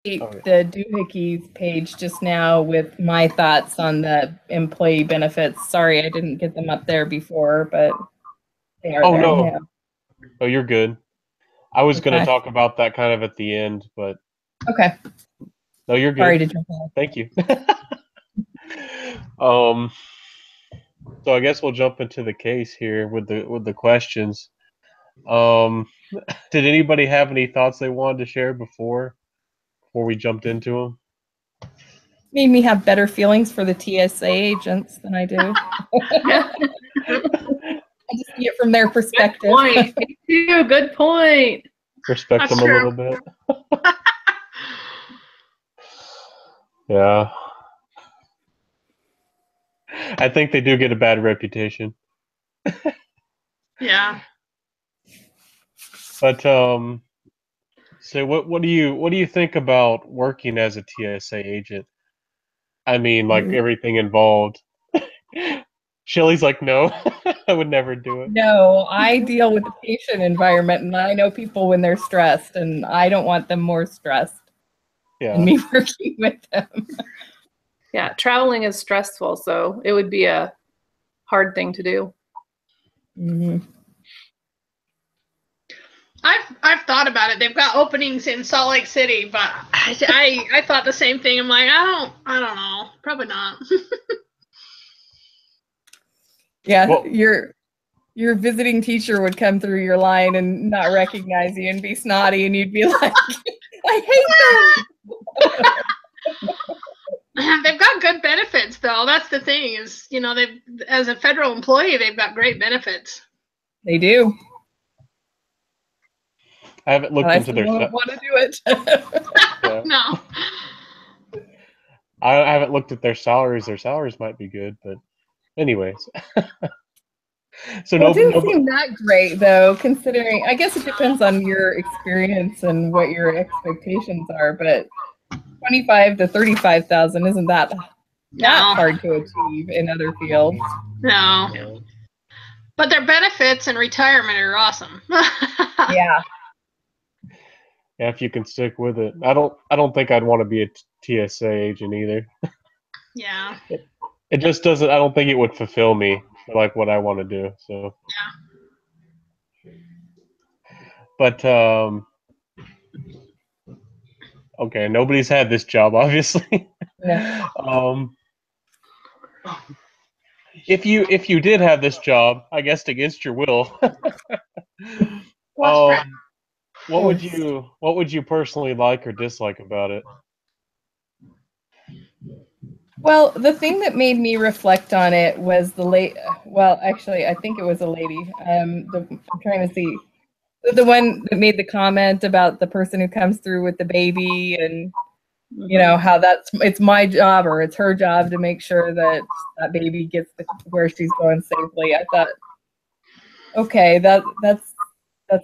the doohickeys page just now with my thoughts on the employee benefits. Sorry, I didn't get them up there before, but they are there now. Oh, you're good. I was going to talk about that kind of at the end, but okay. No, you're good. Sorry to jump in. Thank you. So I guess we'll jump into the case here with the questions. Did anybody have any thoughts they wanted to share before we jumped into them? Made me have better feelings for the TSA agents than I do. I just see it from their perspective. Good point. Me too. Good point. Respect them a little bit. Yeah. I think they do get a bad reputation. Yeah. But so what do you think about working as a TSA agent? I mean, like everything involved. Shelly's like, no, I would never do it. No, I deal with the patient environment, and I know people when they're stressed, and I don't want them more stressed than me working with them. Yeah, traveling is stressful, so it would be a hard thing to do. Mm-hmm. I've thought about it. They've got openings in Salt Lake City, but I thought the same thing. I'm like, I don't know, probably not. Yeah, well, your visiting teacher would come through your line and not recognize you and be snotty, and you'd be like, I hate them. They've got good benefits, though. That's the thing is, you know, as a federal employee, they've got great benefits. They do. I haven't looked into their. I want to do it. Yeah. No. I haven't looked at their salaries. Their salaries might be good, but anyways. So it didn't seem that great, though, considering. I guess it depends on your experience and what your expectations are, but 25 to 35,000 isn't that hard to achieve in other fields. No. But their benefits and retirement are awesome. Yeah. Yeah, if you can stick with it. I don't think I'd want to be a TSA agent either. Yeah. It just doesn't. I don't think it would fulfill me for like what I want to do. So. Yeah. But okay, nobody's had this job, obviously. Yeah. If you did have this job, I guess against your will. What would you personally like or dislike about it? Well, the thing that made me reflect on it was well, actually, I think it was a lady. I'm trying to see. The one that made the comment about the person who comes through with the baby and, you know, how it's my job or it's her job to make sure that that baby gets where she's going safely. I thought, okay, that's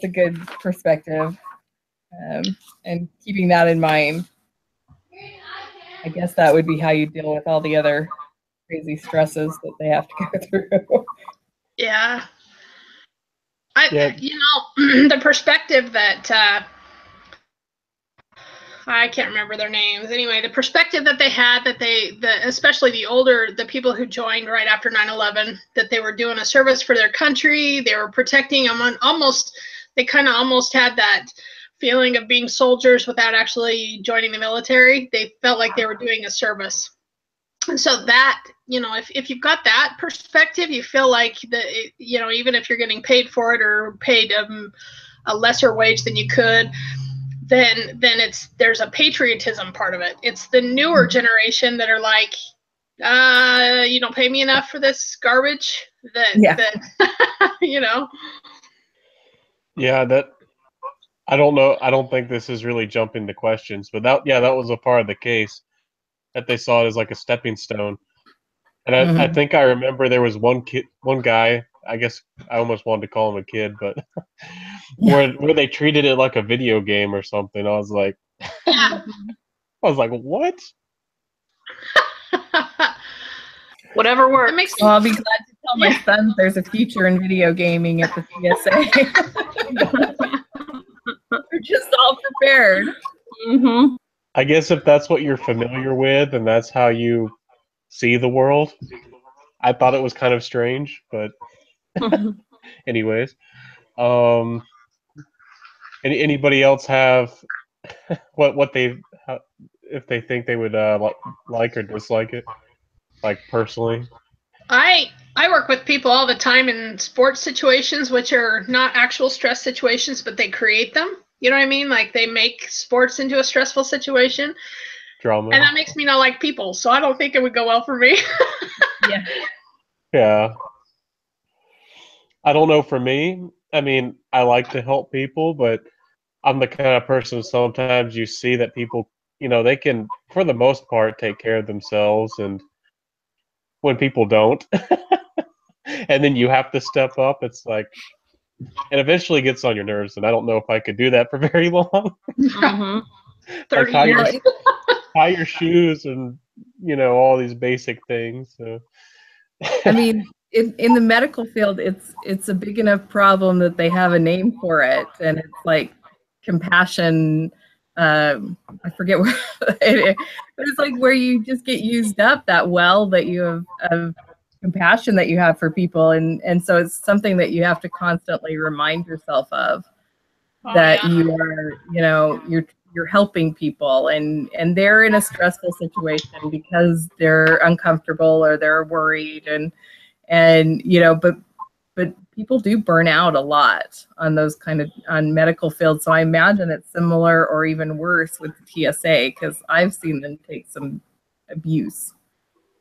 a good perspective. And keeping that in mind, I guess that would be how you deal with all the other crazy stresses that they have to go through. Yeah. You know, the perspective that I can't remember their names. Anyway, the perspective that they had, especially the people who joined right after 9/11, that they were doing a service for their country. They were protecting them they kind of almost had that feeling of being soldiers without actually joining the military. They felt like they were doing a service. And so that, you know, if you've got that perspective, you feel like you know, even if you're getting paid for it or paid a lesser wage than you could, then there's a patriotism part of it. It's the newer generation that are like, you don't pay me enough for this garbage that you know. Yeah, I don't know. I don't think this is really jumping to questions, but that was a part of the case, that they saw it as like a stepping stone. And I think I remember there was one guy, I guess I almost wanted to call him a kid, but where they treated it like a video game or something. I was like, what? Whatever works. Well, I'll be glad to tell my son there's a future in video gaming at the TSA. We're just all prepared. Mm-hmm. I guess if that's what you're familiar with and that's how you see the world, I thought it was kind of strange, but anyways, um, anybody else have what they if they think they would like or dislike it, like personally? I work with people all the time in sports situations, which are not actual stress situations, but they create them. You know what I mean? Like they make sports into a stressful situation, Drama. and that makes me not like people. So I don't think it would go well for me. Yeah. Yeah. I don't know for me. I mean, I like to help people, but I'm the kind of person sometimes you see that people, they can, for the most part, take care of themselves, and when people don't, and then you have to step up, it's like, it eventually gets on your nerves, and I don't know if I could do that for very long. Mm-hmm. Like 30 years. tie your shoes and, all these basic things. So. I mean, in the medical field, it's a big enough problem that they have a name for it, and it's like compassion. I forget where, but it's like where you just get used up that well that you have of compassion that you have for people, and so it's something that you have to constantly remind yourself of that you are, you're helping people, and they're in a stressful situation because they're uncomfortable or they're worried, and but people do burn out a lot on those kind of on medical fields. So I imagine it's similar or even worse with the TSA, because I've seen them take some abuse.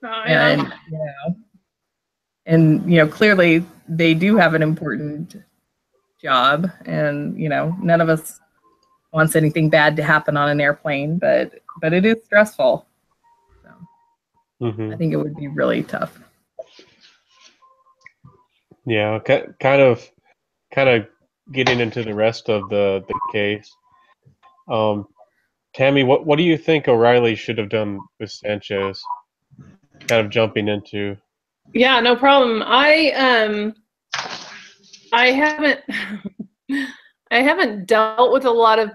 Yeah. And clearly they do have an important job, and none of us wants anything bad to happen on an airplane, but it is stressful. So I think it would be really tough. Yeah, kind of getting into the rest of the case. Tammy, what do you think O'Reilly should have done with Sanchez? Kind of jumping into. Yeah, no problem. I haven't I haven't dealt with a lot of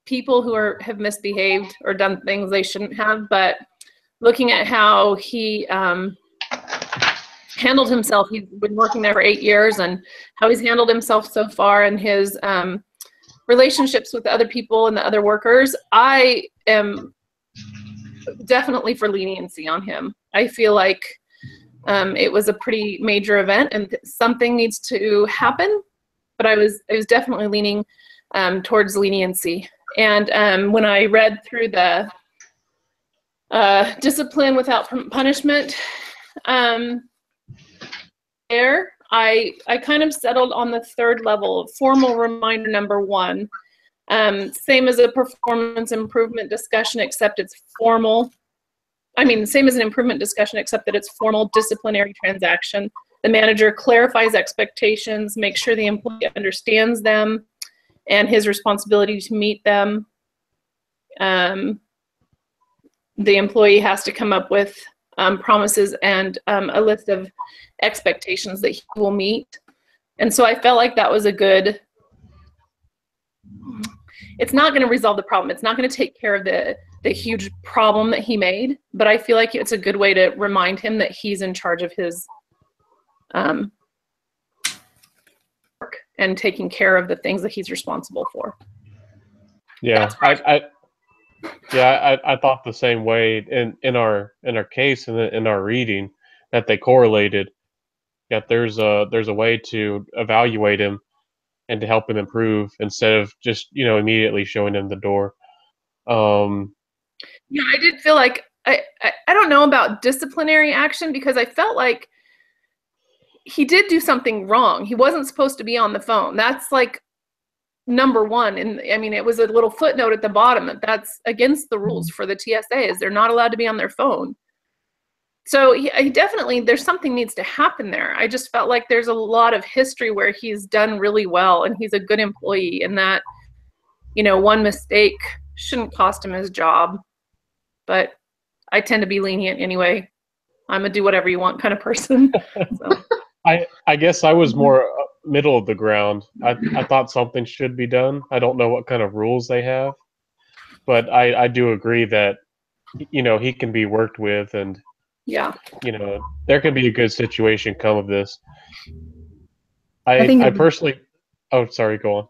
people who have misbehaved or done things they shouldn't have, but looking at how he handled himself, he's been working there for 8 years, and how he's handled himself so far, and his relationships with the other people and the other workers, I am definitely for leniency on him. I feel like it was a pretty major event and something needs to happen, but I was definitely leaning towards leniency. And when I read through the discipline without punishment, I kind of settled on the third level of formal reminder number 1. Same as a performance improvement discussion, except it's formal. I mean, same as an improvement discussion, except that it's formal disciplinary transaction. The manager clarifies expectations, makes sure the employee understands them and his responsibility to meet them. The employee has to come up with promises and a list of expectations that he will meet. And so I felt like that was a good, it's not going to resolve the problem. It's not going to take care of the huge problem that he made, but I feel like it's a good way to remind him that he's in charge of his work and taking care of the things that he's responsible for. Yeah, I thought the same way in our case and in our reading that they correlated. That there's a way to evaluate him and to help him improve instead of just immediately showing him the door. Yeah, I did feel like I don't know about disciplinary action, because I felt like he did do something wrong. He wasn't supposed to be on the phone. That's like number 1. And I mean, it was a little footnote at the bottom that's against the rules for the TSA, is they're not allowed to be on their phone. So he definitely, there's something needs to happen there. I just felt like there's a lot of history where he's done really well and he's a good employee, and that, one mistake shouldn't cost him his job. But I tend to be lenient anyway. I'm a do whatever you want kind of person. So. I guess I was more middle of the ground. I thought something should be done. I don't know what kind of rules they have. but I do agree that, you know, he can be worked with, and, Yeah. you know, there could be a good situation come of this. I think I personally, oh, sorry, go on.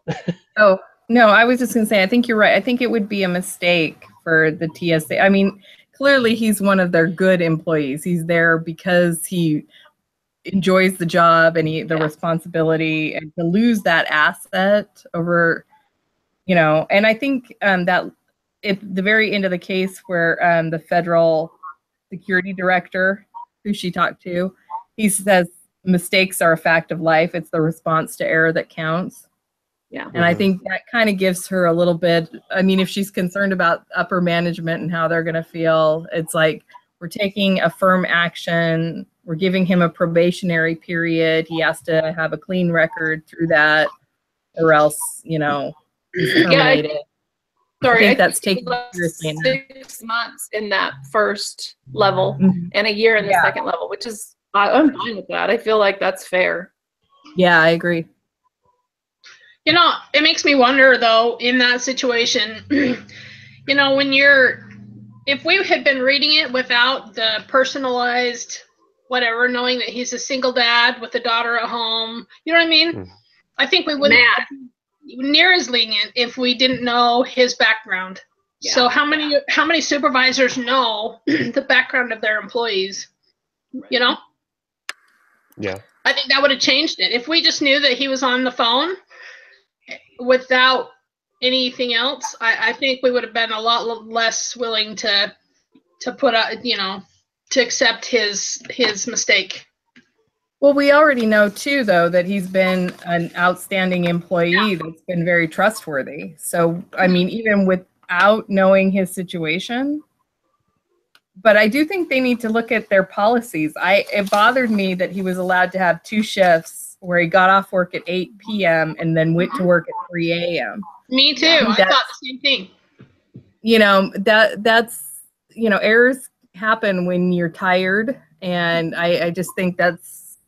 Oh, no, I was just going to say, I think you're right. I think it would be a mistake for the TSA. I mean, clearly he's one of their good employees. He's there because he enjoys the job and the responsibility, and to lose that asset over, you know, and I think that at the very end of the case where the federal security director who she talked to, he says mistakes are a fact of life. It's the response to error that counts. Yeah. And I think that kind of gives her a little bit, I mean, if she's concerned about upper management and how they're going to feel, it's like, we're taking a firm action. We're giving him a probationary period. He has to have a clean record through that, or else, you know, he's terminated. I think that's taken seriously enough. 6 months in that first level and a year in the second level, which is, I'm fine with that. I feel like that's fair. Yeah, I agree. You know, it makes me wonder, though, in that situation, you know, if we had been reading it without the personalized whatever, knowing that he's a single dad with a daughter at home, you know what I mean? I think we wouldn't be near as lenient if we didn't know his background. Yeah. So how many supervisors know the background of their employees, you know? Yeah. I think that would have changed it. If we just knew that he was on the phone without anything else, I think we would have been a lot less willing to put up, you know, to accept his mistake. Well, we already know too, though, that he's been an outstanding employee that's been very trustworthy. So, I mean, even without knowing his situation, but I do think they need to look at their policies. It bothered me that he was allowed to have 2 shifts where he got off work at 8 p.m. and then went to work at 3 a.m. Me too. I thought the same thing. You know, that's, you know, errors happen when you're tired. And I just think that's,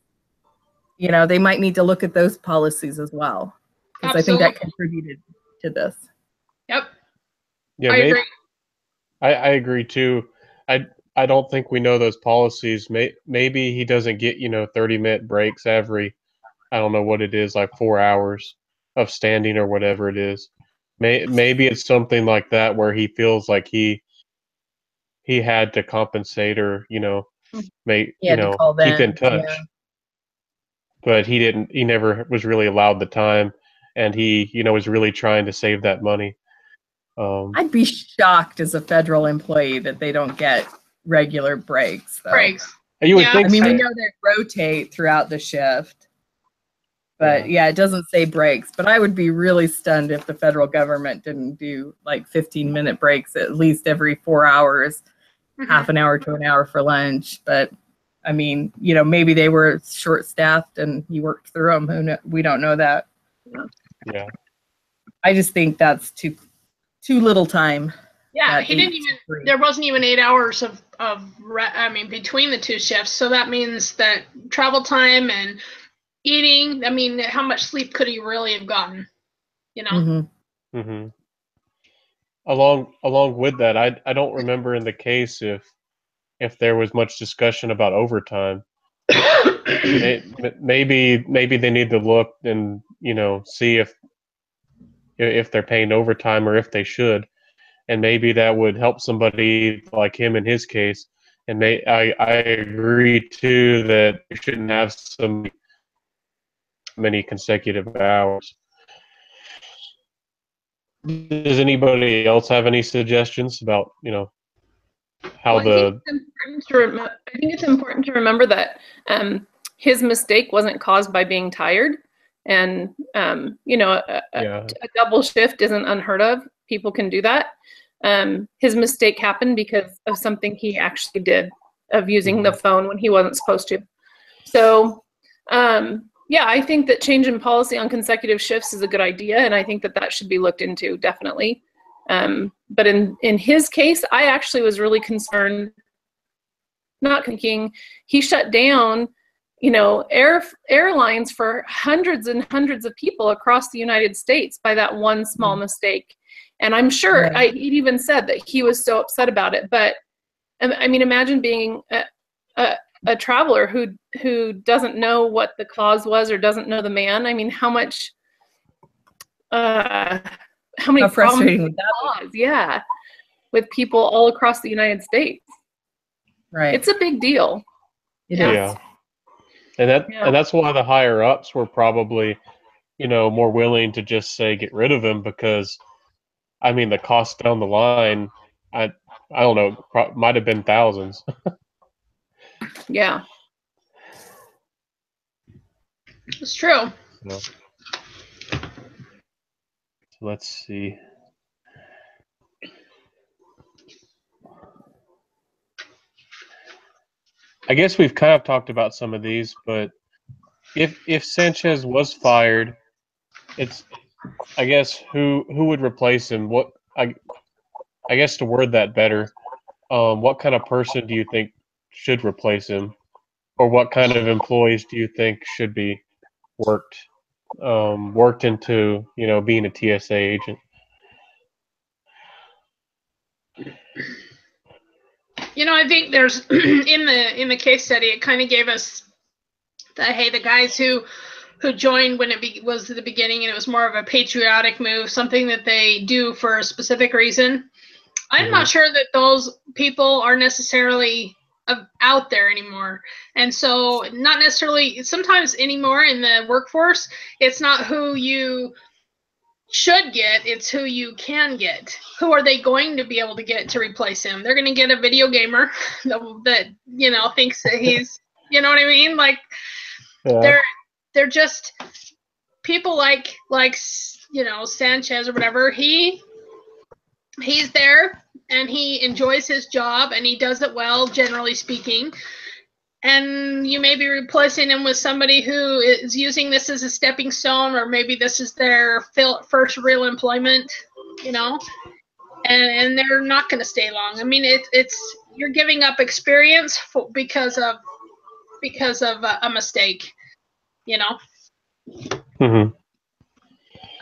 you know, they might need to look at those policies as well. Because I think that contributed to this. Yep. Yeah, I agree. I agree too. I don't think we know those policies. Maybe he doesn't get, you know, 30-minute breaks every, I don't know what it is, like 4 hours of standing or whatever it is. Maybe it's something like that where he feels like he had to compensate, or, you know, keep in touch. Yeah. But he never was really allowed the time, and he, you know, was really trying to save that money. I'd be shocked as a federal employee that they don't get regular breaks, though. Breaks. You would think. I mean, we know they rotate throughout the shift, but it doesn't say breaks. But I would be really stunned if the federal government didn't do like 15-minute breaks at least every 4 hours, half an hour to an hour for lunch. But I mean, you know, maybe they were short-staffed and he worked through them. We don't know that. Yeah. I just think that's too little time. Yeah, he didn't even. There wasn't even 8 hours of. I mean, between the 2 shifts. So that means that travel time and eating. I mean, how much sleep could he really have gotten? You know. Along with that, I don't remember in the case if there was much discussion about overtime. Maybe they need to look and, you know, see if they're paying overtime or if they should, and maybe that would help somebody like him in his case. And I agree too that you shouldn't have so many consecutive hours. Does anybody else have any suggestions about, you know, how I think it's important to remember that his mistake wasn't caused by being tired, and you know, a double shift isn't unheard of. People can do that. His mistake happened because of something he actually did, of using the phone when he wasn't supposed to. So yeah, I think that change in policy on consecutive shifts is a good idea, and I think that should be looked into, definitely. But in his case, I actually was really concerned, not thinking he shut down, you know, airlines for hundreds and hundreds of people across the United States by that one small mistake. And I'm sure Right. he even said that he was so upset about it. But I mean, imagine being a traveler who doesn't know what the cause was or doesn't know the man. I mean, how many How problems frustrating would it that cause? Yeah, with people all across the United States. be? Right. It's a big deal. It Yeah. is. Yeah. And that's why the higher ups were probably, more willing to just say get rid of him, because I mean the cost down the line, I don't know, might have been thousands. Yeah. It's true. So let's see. I guess we've kind of talked about some of these, but if Sanchez was fired, it's, I guess, who would replace him? I guess to word that better, what kind of person do you think should replace him, or what kind of employees do you think should be worked into being a TSA agent? I think there's in the case study, it kind of gave us the guys who joined when it was the beginning, and it was more of a patriotic move, something that they do for a specific reason. I'm not sure that those people are necessarily out there anymore. And so not necessarily, sometimes anymore in the workforce, it's not who you should get, it's who you can get. Who are they going to be able to get to replace him? They're going to get a video gamer that thinks that he's, you know what I mean? Like, Yeah. they're just people like Sanchez or whatever. He's there and he enjoys his job and he does it well, generally speaking. And you may be replacing him with somebody who is using this as a stepping stone, or maybe this is their first real employment, and they're not going to stay long. I mean, it's you're giving up experience because of a mistake, Mm-hmm.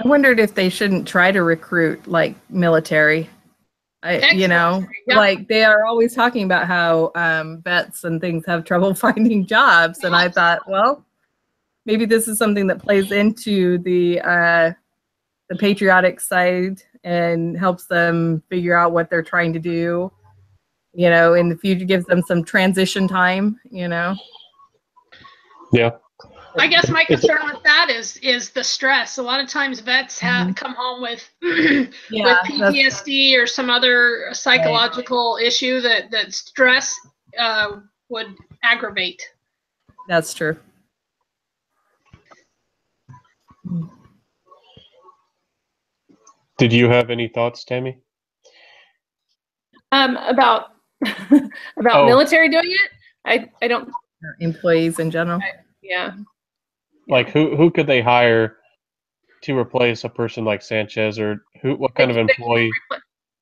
I wondered if they shouldn't try to recruit like military. Yeah. Like they are always talking about how vets and things have trouble finding jobs, and I thought, well, maybe this is something that plays into the patriotic side and helps them figure out what they're trying to do. In the future, gives them some transition time. Yeah. I guess my concern with that is the stress. A lot of times vets come home with with PTSD or some other psychological issue that stress would aggravate. That's true. Did you have any thoughts, Tammy? About military doing it? I don't. Employees in general. Yeah. Like who could they hire to replace a person like Sanchez, or what kind of employee?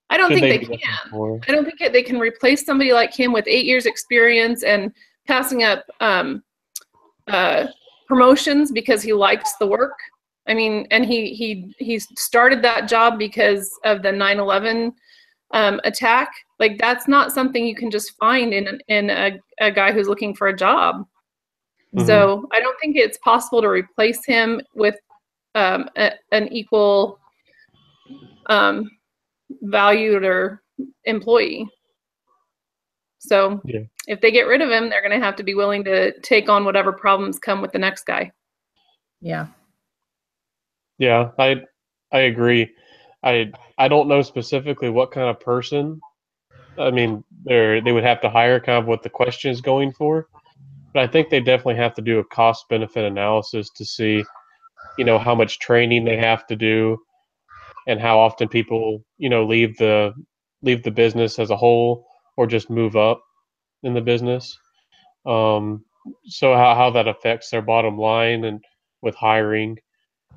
I don't think they be can. looking for? I don't think they can replace somebody like him with 8 years experience and passing up promotions because he likes the work. I mean, and he started that job because of the 9/11 attack. Like, that's not something you can just find in a guy who's looking for a job. Mm-hmm. So I don't think it's possible to replace him with an equal valued or employee. So if they get rid of him, they're going to have to be willing to take on whatever problems come with the next guy. Yeah. Yeah, I agree. I don't know specifically what kind of person. I mean, they would have to hire kind of what the question is going for. But I think they definitely have to do a cost-benefit analysis to see, how much training they have to do, and how often people, leave the business as a whole, or just move up in the business. So how that affects their bottom line and with hiring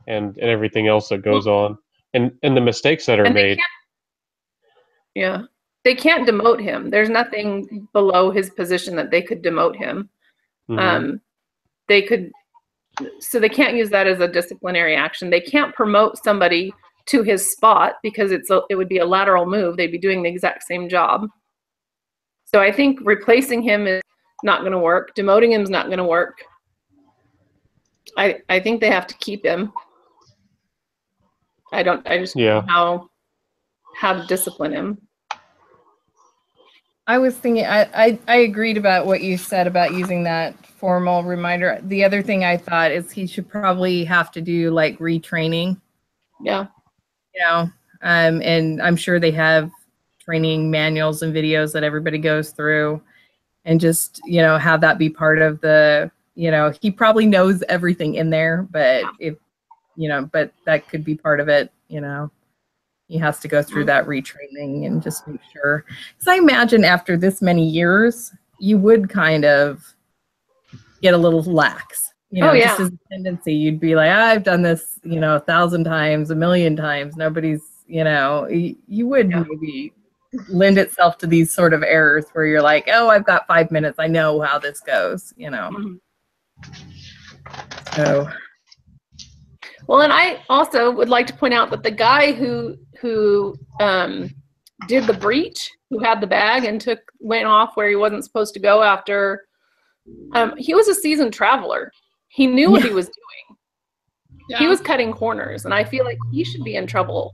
and everything else that goes on, and the mistakes that are made. They can't demote him. There's nothing below his position that they could demote him. Mm-hmm. So they can't use that as a disciplinary action. They can't promote somebody to his spot because it would be a lateral move. They'd be doing the exact same job. So I think replacing him is not going to work. Demoting him is not going to work. I think they have to keep him. I just don't know how to discipline him. I was thinking, I agreed about what you said about using that formal reminder. The other thing I thought is he should probably have to do like retraining. Yeah. You know, and I'm sure they have training manuals and videos that everybody goes through, and just, you know, have that be part of the, you know, he probably knows everything in there, but if, you know, but that could be part of it, you know. He has to go through that retraining and just make sure. Because I imagine after this many years, you would kind of get a little lax. You know, just as a tendency, you'd be like, I've done this, you know, 1,000 times, 1,000,000 times. Nobody's, you know, you would maybe lend itself to these sort of errors where you're like, oh, I've got 5 minutes. I know how this goes, you know. So. Well, and I also would like to point out that the guy who did the breach, who had the bag and went off where he wasn't supposed to go after, he was a seasoned traveler. He knew what he was doing. Yeah. He was cutting corners, and I feel like he should be in trouble.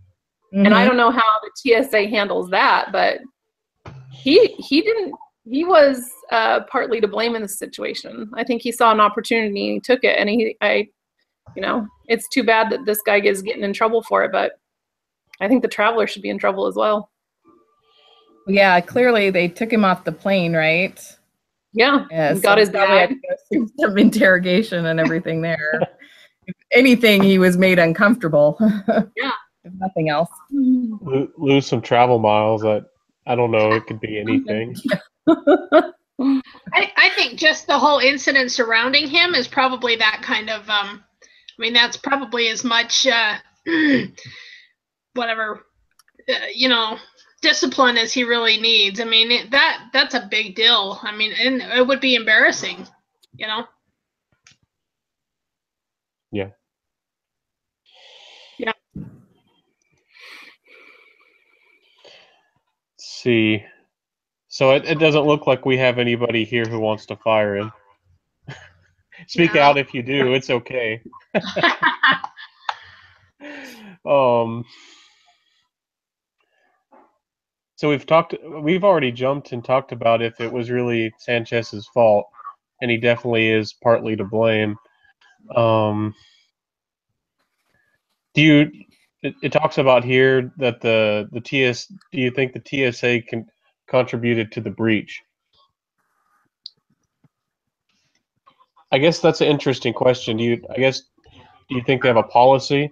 And I don't know how the TSA handles that, but he was partly to blame in this situation. I think he saw an opportunity and he took it, and you know, it's too bad that this guy is getting in trouble for it, but I think the traveler should be in trouble as well. Yeah, clearly they took him off the plane, right? Yeah, so got his bag. Had to go through some interrogation and everything there. If anything, he was made uncomfortable. Yeah. If nothing else. Lose some travel miles. I don't know. It could be anything. I think just the whole incident surrounding him is probably that kind of, I mean, that's probably as much, whatever, you know, discipline as he really needs. I mean, that's a big deal. I mean, and it would be embarrassing, you know? Yeah. Yeah. Let's see. So it doesn't look like we have anybody here who wants to fire him. Speak out if you do. It's okay. So we've already jumped and talked about if it was really Sanchez's fault, and he definitely is partly to blame. It talks about here that do you think the TSA contributed to the breach? I guess that's an interesting question. Do you think they have a policy,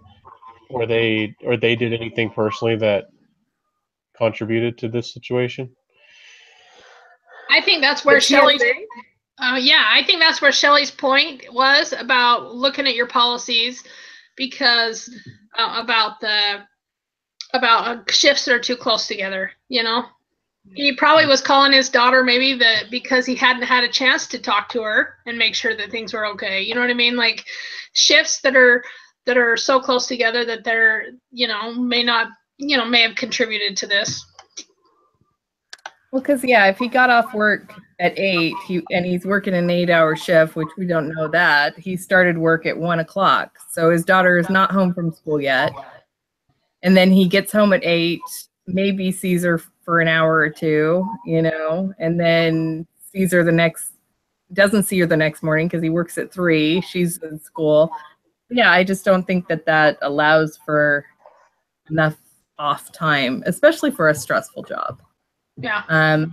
or they did anything personally that contributed to this situation? I think that's where Shelley's I think that's where Shelley's point was about looking at your policies, because about shifts that are too close together, you know. He probably was calling his daughter maybe because he hadn't had a chance to talk to her and make sure that things were okay. You know what I mean? Like shifts that are so close together that they're, you know, may have contributed to this. Well, because if he got off work at 8, and he's working an 8-hour shift, which we don't know that, he started work at 1 o'clock. So his daughter is not home from school yet, and then he gets home at 8, maybe sees her for an hour or two, you know, and then doesn't see her the next morning because he works at 3. She's in school. Yeah, I just don't think that allows for enough off time, especially for a stressful job. Yeah.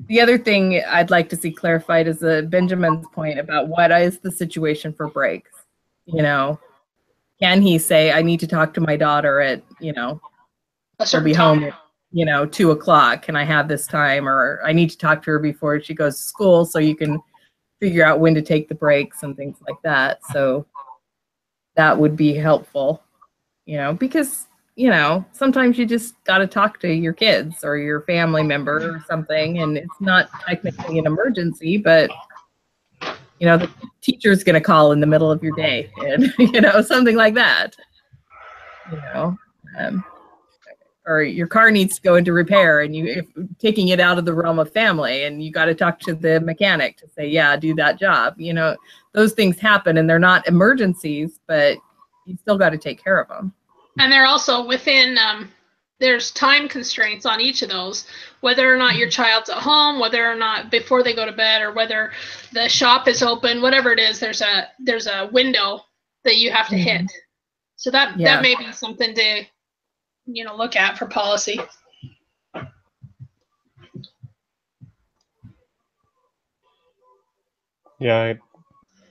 The other thing I'd like to see clarified is Benjamin's point about what is the situation for breaks. You know, can he say, I need to talk to my daughter at, you know, she'll be home at, you know, 2 o'clock. Can I have this time? Or I need to talk to her before she goes to school, so you can figure out when to take the breaks and things like that. So that would be helpful, you know, because, you know, sometimes you just got to talk to your kids or your family member or something, and it's not technically an emergency, but, you know, the teacher's going to call in the middle of your day and, you know, something like that, you know. or your car needs to go into repair, and taking it out of the realm of family, and you got to talk to the mechanic to say, yeah, do that job. You know, those things happen, and they're not emergencies, but you still got to take care of them. And they're also within, there's time constraints on each of those, whether or not your child's at home, whether or not before they go to bed, or whether the shop is open, whatever it is, there's a window that you have to hit. So that may be something to, you know, look at for policy. Yeah,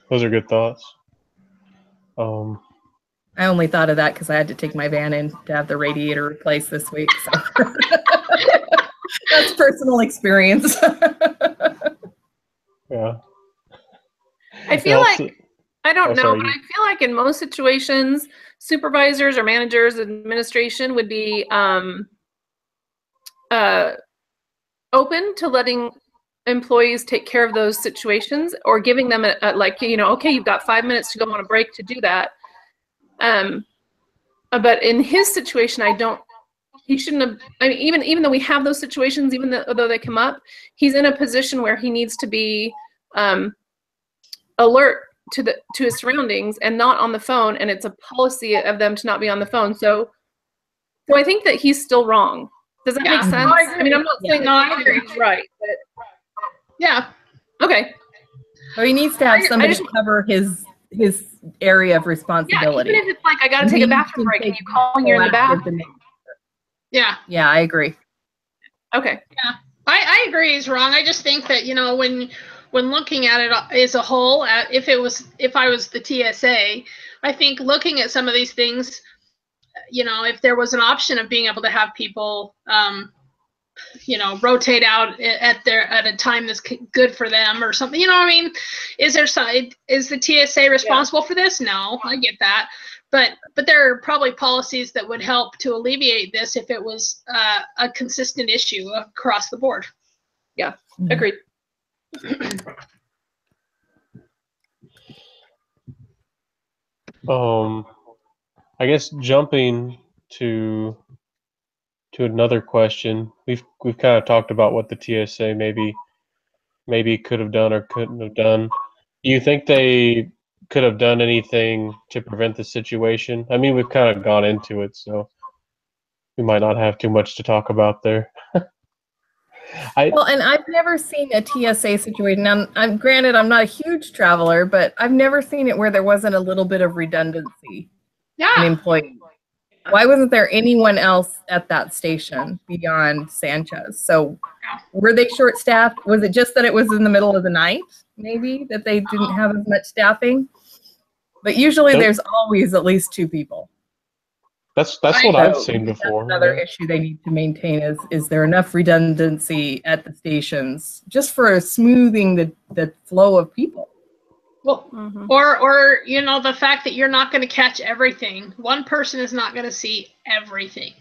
those are good thoughts. I only thought of that because I had to take my van in to have the radiator replaced this week. So that's personal experience. Yeah. I feel like, I don't know, but I feel like in most situations, supervisors or managers, administration would be open to letting employees take care of those situations, or giving them like, you know, okay, you've got 5 minutes to go on a break to do that. But in his situation, he shouldn't have, I mean, even though we have those situations, even though they come up, he's in a position where he needs to be alert to his surroundings and not on the phone, and it's a policy of them to not be on the phone. So I think that he's still wrong. Does that make sense? I mean, I'm not saying he's right, but yeah. Okay. So he needs to have somebody to cover his area of responsibility. Yeah, even if it's like, I got to take a bathroom break, and you call when you're in the bathroom. Yeah. Yeah, I agree. Okay. Yeah, I agree he's wrong. I just think that, you know, when looking at it as a whole, if I was the TSA, I think looking at some of these things, you know, if there was an option of being able to have people, you know, rotate out at a time that's good for them or something, you know what I mean? Is the TSA responsible for this? No, I get that. But there are probably policies that would help to alleviate this if it was a consistent issue across the board. Yeah, agreed. I guess jumping to another question, we've kind of talked about what the TSA maybe could have done or couldn't have done. Do you think they could have done anything to prevent the situation? I mean, we've kind of gone into it, so we might not have too much to talk about there. Well, and I've never seen a TSA situation. Now, granted, I'm not a huge traveler, but I've never seen it where there wasn't a little bit of redundancy in employees. Why wasn't there anyone else at that station beyond Sanchez? So were they short-staffed? Was it just that it was in the middle of the night, maybe, that they didn't have as much staffing? But usually there's always at least 2 people. That's what I've seen before. That's another issue they need to maintain is there enough redundancy at the stations just for smoothing the flow of people? Well, or you know, the fact that you're not going to catch everything. One person is not going to see everything.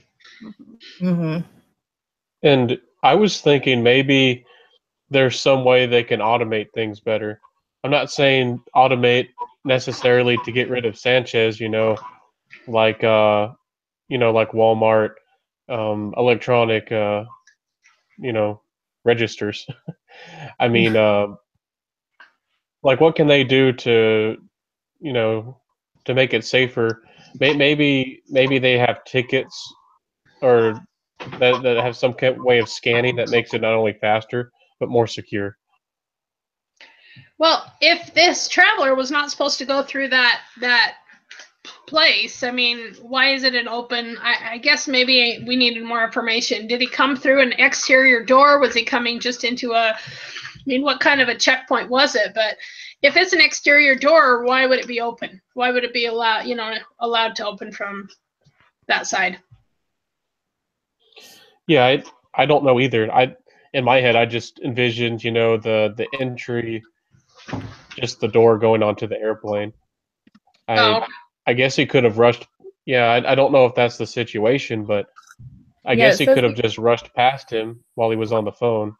And I was thinking maybe there's some way they can automate things better. I'm not saying automate necessarily to get rid of Sanchez, you know, like like Walmart, electronic, you know, registers. I mean, like, what can they do to, you know, to make it safer? Maybe they have tickets or that have some kind of way of scanning that makes it not only faster but more secure. Well, if this traveler was not supposed to go through that place, I mean, why is it an open? I guess maybe we needed more information. Did he come through an exterior door? Was he coming just into I mean, what kind of a checkpoint was it? But if it's an exterior door, why would it be open? Why would it be allowed to open from that side? Yeah, I don't know either. In my head, I just envisioned, you know, the entry, just the door going onto the airplane. I guess he could have rushed. Yeah, I don't know if that's the situation, but I guess he could have just rushed past him while he was on the phone.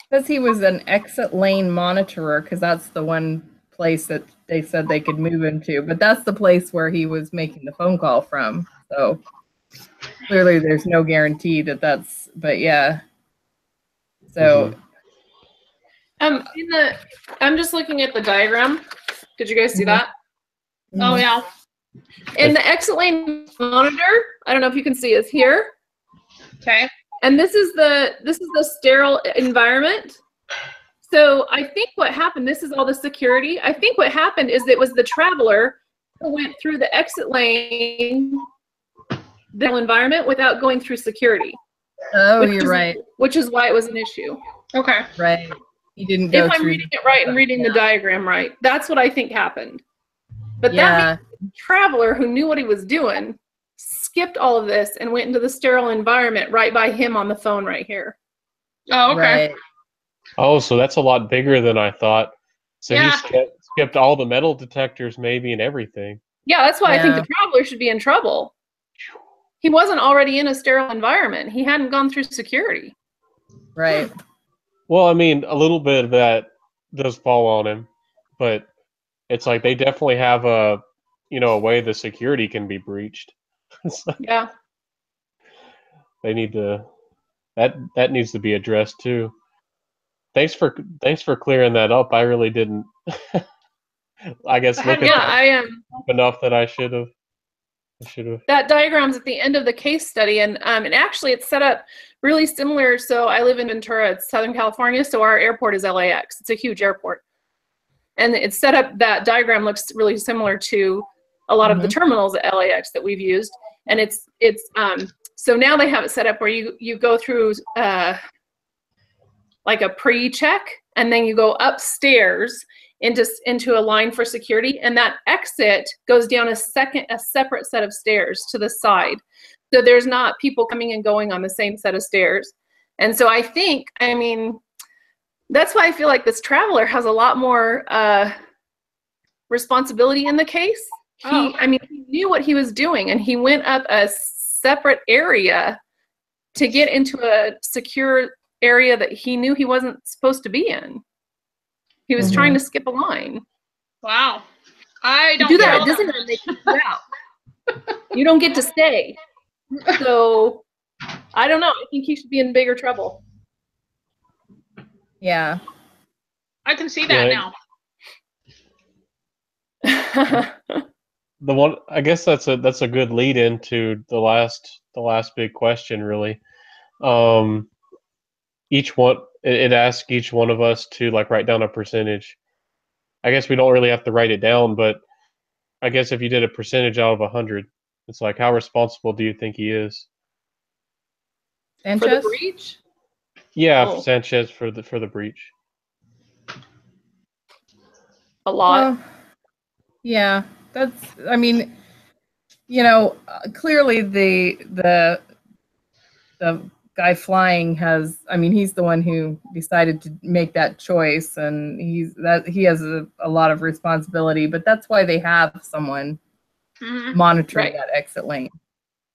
Because he was an exit lane monitorer, because that's the one place that they said they could move into. But that's the place where he was making the phone call from. So clearly there's no guarantee that that's, but yeah. So I'm just looking at the diagram. Did you guys see that? Oh yeah. In the exit lane monitor, I don't know if you can see, is here. Okay. And this is the sterile environment. So I think what happened, this is all the security. I think what happened is it was the traveler who went through the exit lane, the environment, without going through security. Oh, you're right. Which is why it was an issue. Okay. Right. He didn't go If I'm through. reading it right and reading the diagram right, that's what I think happened. But Yeah. that means the traveler who knew what he was doing skipped all of this and went into the sterile environment right by him on the phone right here. Oh, okay. Right. Oh, so that's a lot bigger than I thought. So Yeah. he skipped all the metal detectors, maybe, and everything. Yeah, that's why I think Yeah. the traveler should be in trouble. He wasn't already in a sterile environment. He hadn't gone through security. Right. Well, I mean, a little bit of that does fall on him, but it's like they definitely have a way the security can be breached. So Yeah. they need to that needs to be addressed too. Thanks for clearing that up. I really didn't. I guess look at Yeah, that I am. enough that I should have. That diagram's at the end of the case study, and actually it's set up really similar. So I live in Ventura, it's Southern California, so our airport is LAX. It's a huge airport. And it's set up, that diagram looks really similar to a lot of the terminals at LAX that we've used. And it's so now they have it set up where you go through like a pre-check, and then you go upstairs into a line for security, and that exit goes down a separate set of stairs to the side. So there's not people coming and going on the same set of stairs. And so I mean, that's why I feel like this traveler has a lot more responsibility in the case. I mean, he knew what he was doing, and he went up a separate area to get into a secure area that he knew he wasn't supposed to be in. He was trying to skip a line. Wow. I don't do that. know It doesn't mean they kick you out. You don't get to stay. So I don't know. I think he should be in bigger trouble. Yeah. I can see that now. The one, I guess that's a good lead into the last big question, really. Each one, it asks each one of us to like write down a percentage. I guess we don't really have to write it down, but I guess if you did a percentage out of 100, it's like, how responsible do you think he is? Sanchez? For the breach? Yeah, Sanchez for the breach. A lot. Well, yeah, that's. I mean, clearly the guy flying has. I mean, he's the one who decided to make that choice, and he has a lot of responsibility. But that's why they have someone monitoring that exit lane.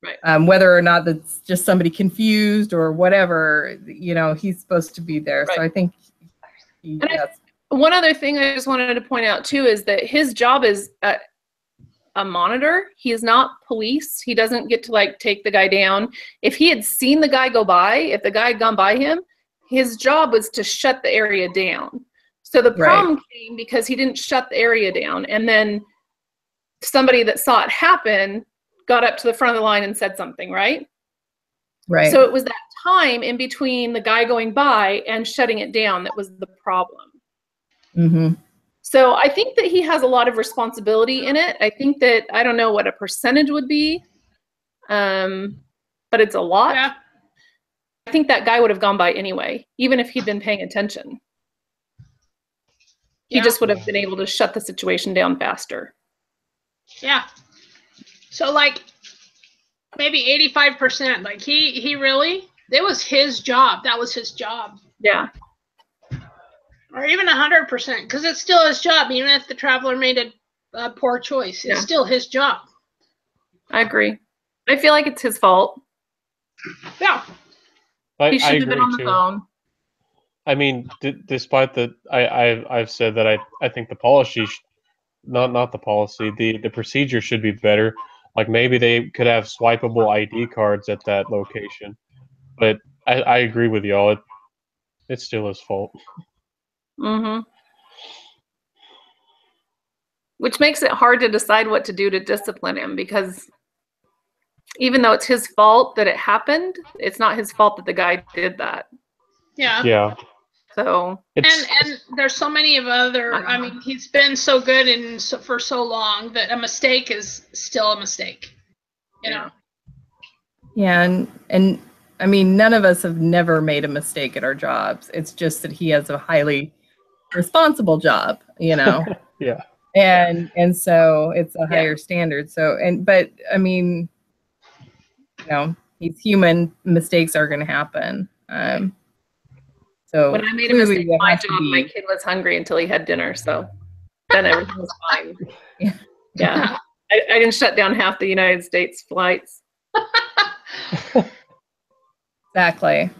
Right. Whether or not that's just somebody confused or whatever, he's supposed to be there. Right. So I think. One other thing I just wanted to point out too is that his job is a monitor. He is not police. He doesn't get to like take the guy down. If he had seen the guy go by, if the guy had gone by him, his job was to shut the area down. So the problem came because he didn't shut the area down, and then somebody that saw it happen got up to the front of the line and said something, right? Right. So it was that time in between the guy going by and shutting it down that was the problem. So I think that he has a lot of responsibility in it. I think that, I don't know what a percentage would be, but it's a lot. Yeah. I think that guy would have gone by anyway, even if he'd been paying attention. He just would have been able to shut the situation down faster. Yeah. So like maybe 85%, like he really, it was his job. That was his job. Yeah. Or even 100%, because it's still his job, even if the traveler made a poor choice. It's still his job. I agree. I feel like it's his fault. Yeah. He should have been on the phone. I mean, despite the, I've said that I think the policy, not the policy, the procedure should be better. Like maybe they could have swipeable ID cards at that location. But I agree with y'all. It's still his fault. Mm-hmm. Which makes it hard to decide what to do to discipline him, because even though it's his fault that it happened, it's not his fault that the guy did that. Yeah. Yeah. So And there's so many of other. I mean, he's been so good and for so long that a mistake is still a mistake. You know. Yeah, and I mean, none of us have never made a mistake at our jobs. It's just that he has a highly responsible job, you know. Yeah. And so it's a higher standard. So but I mean, you know, he's human. Mistakes are going to happen. So when I made a mistake at my job, my kid was hungry until he had dinner. So then everything was fine. Yeah. I didn't shut down half the United States flights. Exactly.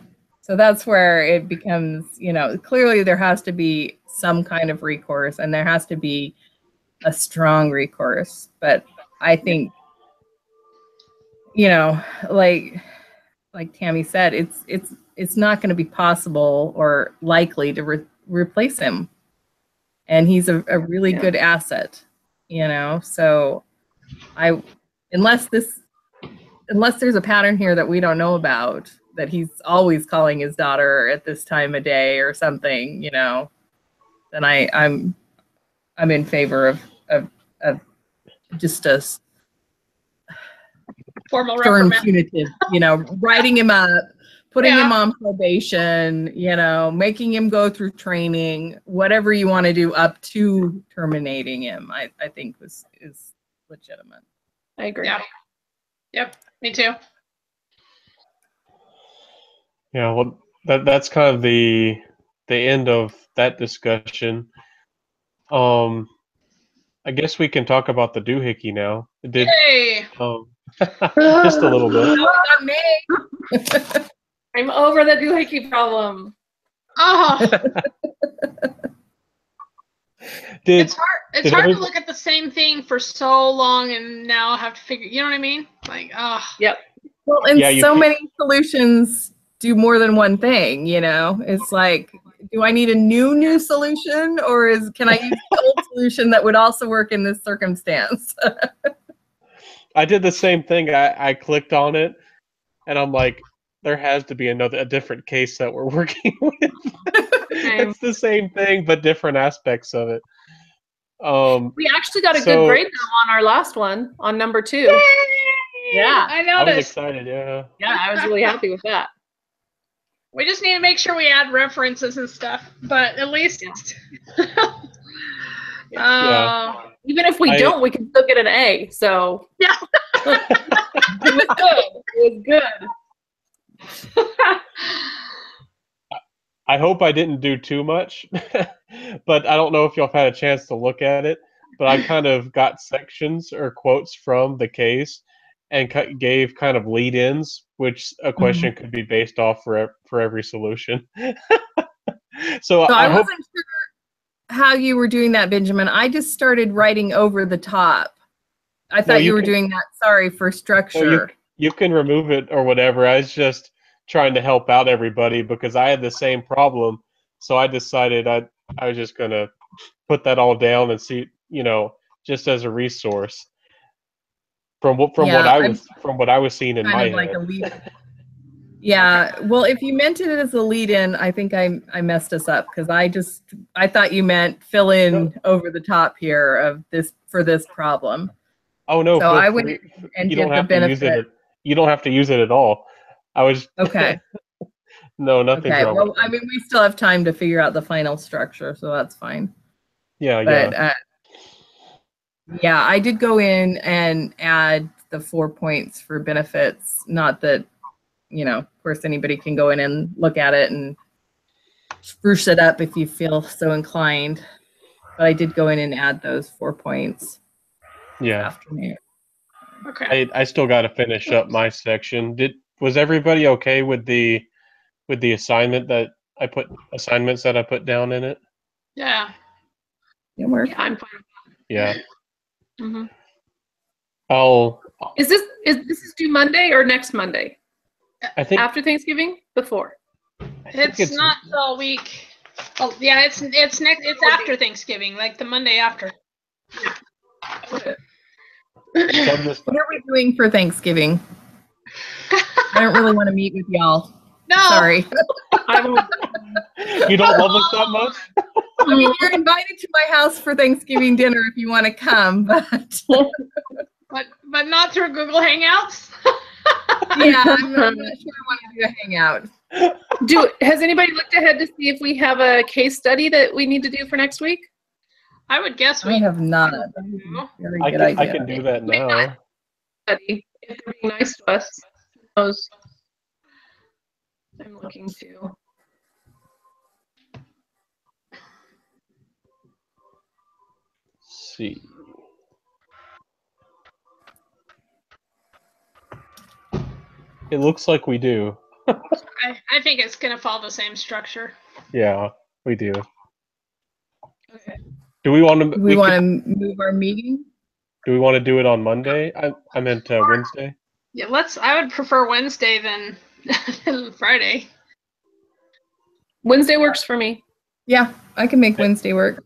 So that's where it becomes, you know, clearly there has to be some kind of recourse, and there has to be a strong recourse. But I think, you know, like Tammy said, it's not going to be possible or likely to replace him. And he's a really good asset, you know. So unless there's a pattern here that we don't know about, that he's always calling his daughter at this time of day or something, you know, then I'm in favor of just a formal stern reprimand. punitive, you know, writing him up, putting him on probation, you know, making him go through training, whatever you want to do up to terminating him, I think is legitimate. I agree. Yeah. Yep. Me too. Yeah. Well, that's kind of the end of that discussion. I guess we can talk about the doohickey now. Yay! Just a little bit. I'm over the doohickey problem. Oh. It's hard to look at the same thing for so long and now have to figure. You know what I mean? Like, Yep. Well, and many solutions do more than one thing. You know, it's like, do I need a new solution, or can I use the old solution that would also work in this circumstance? I did the same thing. I clicked on it, and I'm like, there has to be a different case that we're working with. It's the same thing, but different aspects of it. We actually got a good grade though on our last one, on number 2. Yay! Yeah, I noticed. I was excited. Yeah. Yeah, I was really happy with that. We just need to make sure we add references and stuff, but at least. Even if we don't, we can still get an A. So yeah, it was good. It was good. I hope I didn't do too much, but I don't know if y'all had a chance to look at it. But I kind of got sections or quotes from the case and gave kind of lead-ins, which a question could be based off for every solution. So I wasn't sure how you were doing that, Benjamin. I just started writing over the top. I thought you were doing that. Sorry, for structure. You can remove it or whatever. I was just trying to help out everybody because I had the same problem. So I decided I was just gonna put that all down and see, you know, just as a resource from what I was seeing in my head. Yeah, well, if you meant it as a lead-in, I think I messed us up because I thought you meant fill in over the top here of this for this problem. Oh no! So I went and did the benefit. You don't have to use it at all. I was okay. No, nothing's wrong. Well, I mean, we still have time to figure out the final structure, so that's fine. Yeah, yeah, I did go in and add the 4 points for benefits. Not that, you know, of course, anybody can go in and look at it and spruce it up if you feel so inclined. But I did go in and add those 4 points. Yeah. This afternoon. Okay. I still got to finish up my section. Was everybody okay with the assignments that I put down in it? Yeah. Yeah, I'm fine. Yeah. Mm-hmm. Is this due Monday or next Monday? I think After Thanksgiving? Before? It's not all week. Oh yeah, it's after Thanksgiving, like the Monday after. What are we doing for Thanksgiving? I don't really want to meet with y'all. No. Sorry. You don't love us that much? I mean, you're invited to my house for Thanksgiving dinner if you want to come, but but not through Google Hangouts. yeah, I'm not sure I want to do a hangout. Has anybody looked ahead to see if we have a case study that we need to do for next week? I would guess I we have not. Very good idea. I can do that now. Study, if they're being nice to us. Who knows? I'm looking to. Let's see. It looks like we do. I think it's gonna follow the same structure. Yeah, we do. Okay. Do we want to? We want to move our meeting? Do we want to do it on Monday? I meant Wednesday. Yeah, I would prefer Wednesday than Friday. Wednesday works for me. Yeah, I can make Wednesday work.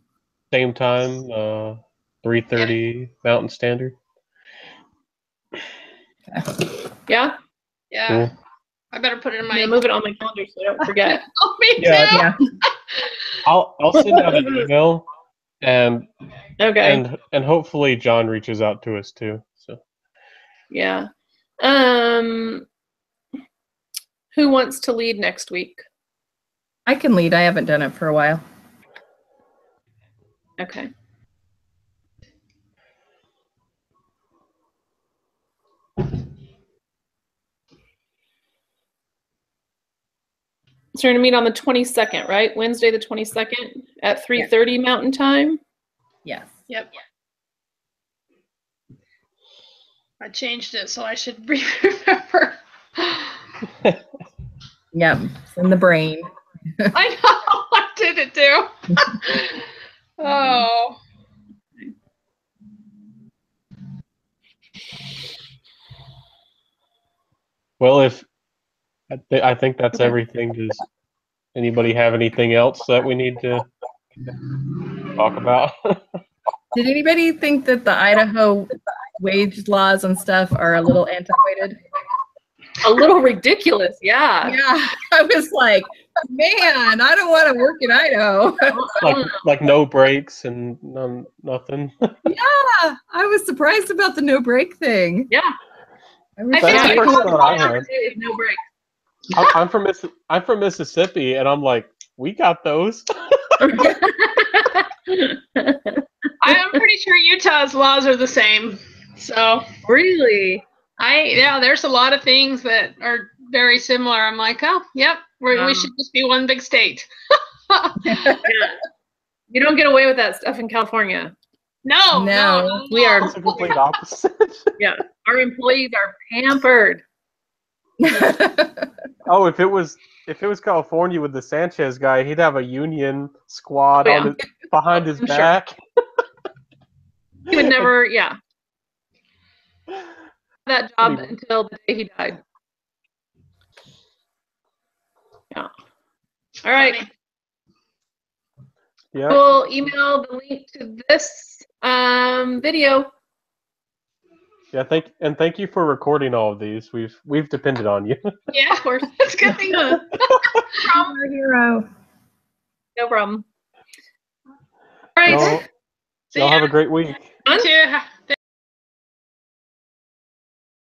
Same time, 3:30 Mountain Standard. Yeah? Yeah. Cool. I better put it in I'm my. gonna move it on my calendar so I don't forget. Oh, me Yeah. too. Yeah. I'll send out an email and Okay. and hopefully John reaches out to us too. So Yeah. Who wants to lead next week? I can lead. I haven't done it for a while. Okay. So we're gonna meet on the 22nd, right? Wednesday the 22nd at 3:30 Mountain Time. Yes. Yep. I changed it, so I should remember. Yep. It's in the brain. I know. I did it too. Oh. well, if I think that's Okay. everything. Does anybody have anything else that we need to talk about? Did anybody think that the Idaho wage laws and stuff are a little antiquated? A little ridiculous, yeah. Yeah. I was like, man, I don't want to work in Idaho. like no breaks and nothing. Yeah. I was surprised about the no break thing. Yeah. I was I think That's the I first called thought I had. No break. I'm from Mississippi, and I'm like, we got those. I'm pretty sure Utah's laws are the same. So Really? there's a lot of things that are very similar. I'm like, oh, yep, we should just be one big state. Yeah. You don't get away with that stuff in California. No. We are. It's a complete opposite. Yeah. Our employees are pampered. Oh, if it was California with the Sanchez guy, he'd have a union squad behind his Sure. back. He would never, yeah. That job until the day he died. Yeah. All right. Funny. Yeah. We'll email the link to this video. Yeah. Thank you for recording all of these. We've depended on you. Yeah, of course. That's a good thing. You're a hero. No problem. All right. Y'all have a great week. You too.